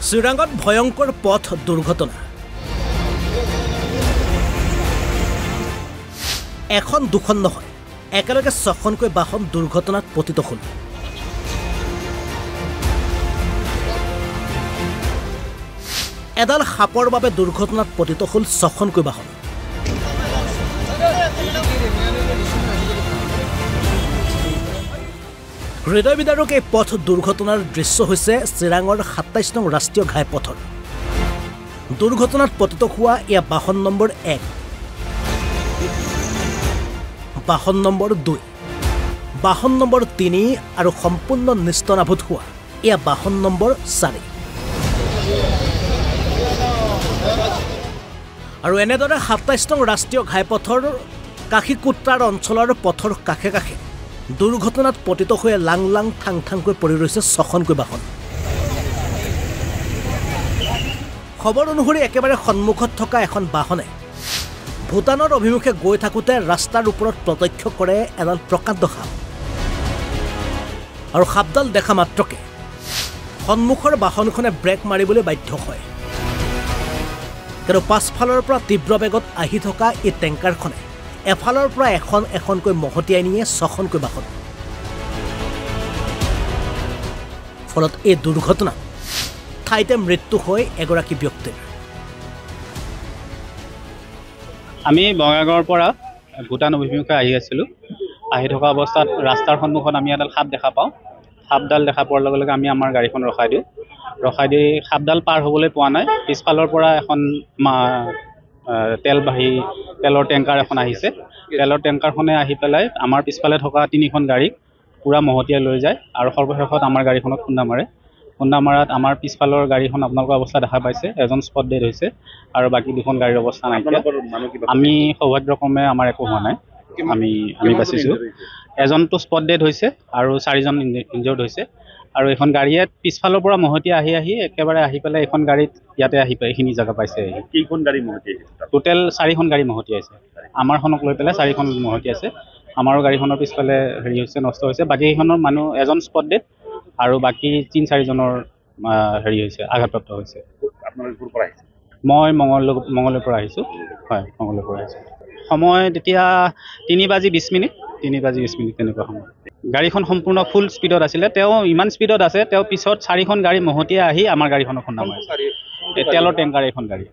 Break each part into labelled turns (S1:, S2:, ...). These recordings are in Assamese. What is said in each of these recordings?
S1: চিৰাঙত ভয়ংকৰ পথ দুৰ্ঘটনা। এখন দুখন নহয়, একেলগে 6খনকৈ বাহন দুৰ্ঘটনাত পতিত হ'ল। এডাল সাপৰ বাবে দুৰ্ঘটনাত পতিত হ'ল 6খনকৈ বাহন। হৃদয় বিদাৰক এই পথ দুৰ্ঘটনাৰ দৃশ্য হৈছে চিৰাঙৰ ২৭ নং ৰাষ্ট্ৰীয় ঘাইপথৰ। দুৰ্ঘটনাত পতিত হোৱা এয়া বাহন নম্বৰ 1, বাহন নম্বৰ 2, বাহন নম্বৰ 3 আৰু সম্পূৰ্ণ নিস্তনাভূত হোৱা এয়া বাহন নম্বৰ 4। আৰু এনেদৰে ২৭ নং ৰাষ্ট্ৰীয় ঘাইপথৰ কাশীকুট্টাৰ অঞ্চলৰ পথৰ কাষে কাষে দুৰ্ঘটনাত পতিত হৈ লাং লাং ঠাং ঠাংকৈ পৰি ৰৈছে 6খনকৈ বাহন। খবৰ অনুসৰি একেবাৰে সন্মুখত থকা এখন বাহনে ভূটানৰ অভিমুখে গৈ থাকোঁতে ৰাস্তাৰ ওপৰত প্ৰত্যক্ষ কৰে এডাল প্ৰকাণ্ড সাপ। আৰু সাপডাল দেখা মাত্ৰকে সন্মুখৰ বাহনখনে ব্ৰেক মাৰিবলৈ বাধ্য হয়। কিন্তু পাছফালৰ পৰা তীব্ৰ বেগত আহি থকা এই টেংকাৰখনে এফালৰ পৰা এখন এখনকৈ মহতিয়াই নিয়ে 6খনকৈ বাহন। ফলত এই দুৰ্ঘটনা ঠাইতে মৃত্যু হয় এগৰাকী ব্যক্তিৰ।
S2: আমি বঙাইগাঁৱৰ পৰা ভূটান অভিমুখে আহি আছিলোঁ। আহি থকা অৱস্থাত ৰাস্তাৰ সন্মুখত আমি এডাল সাপ দেখা পাওঁ। সাপডাল দেখা পোৱাৰ লগে লগে আমি আমাৰ গাড়ীখন ৰখাই দিওঁ। ৰখাই দি সাপডাল পাৰ হ'বলৈ পোৱা নাই। পিছফালৰ পৰা এখন তেলৰ টেংকাৰ এখন আহিছে। তেলৰ টেংকাৰখনে আহি পেলাই আমাৰ পিছফালে থকা 3খন গাড়ীক পূৰা মহতিয়াই লৈ যায় আৰু সৰ্বশেষত আমাৰ গাড়ীখনত খুন্দা মাৰে। খুন্দা মাৰাত আমাৰ পিছফালৰ গাড়ীখন আপোনালোকৰ অৱস্থা দেখা পাইছে, এজন স্পট ডেড হৈছে আৰু বাকী 2খন গাড়ীৰ অৱস্থা নাইকিয়া। আমি সৌভাগ্যক্ৰমে আমাৰ একো হোৱা নাই, আমি বাচিছোঁ। এজনটো স্পট ডেড হৈছে আৰু 4জন ইনজৰ্ড হৈছে। আৰু এখন গাড়ীয়ে পিছফালৰ পৰা মহতিয়াই আহি একেবাৰে আহি পেলাই এখন গাড়ীত ইয়াতে আহি পাই এইখিনি জেগা পাইছে।
S3: কেইখন গাড়ী মহতিয়াইছে?
S2: টোটেল 4খন গাড়ী মহতিয়াইছে। আমাৰখনক লৈ পেলাই 4খন মহতিয়াইছে। আমাৰো গাড়ীখনৰ পিছফালে হৈছে, নষ্ট হৈছে। বাকীকেইখনৰ মানুহ এজন স্পট ডেড আৰু বাকী 3-4জনৰ হৈছে, আঘাতপ্ৰাপ্ত হৈছে।
S3: আপোনালোক ক'ৰ পৰা আহিছে?
S2: মই মঙলৰ পৰা আহিছোঁ। হয়, মঙলৰ পৰা আহিছোঁ। সময় তেতিয়া 3:20 তেনেকুৱা সময়। গাড়ীখন সম্পূৰ্ণ ফুল স্পীডত আছিলে। তেওঁ ইমান স্পীডত আছে, তেওঁ পিছত 4খন গাড়ী মহতিয়াই আহি আমাৰ গাড়ীখনৰ খুন্দা মাৰিছে। তেলৰ টেংকাৰ এখন গাড়ী।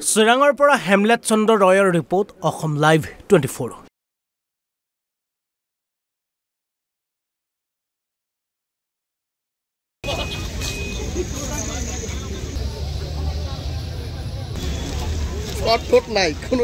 S1: চিৰাঙৰ পৰা হেমলেট চন্দ্ৰ ৰয়ৰ ৰিপৰ্ট, অসম লাইভ 24।
S4: নাই কোনো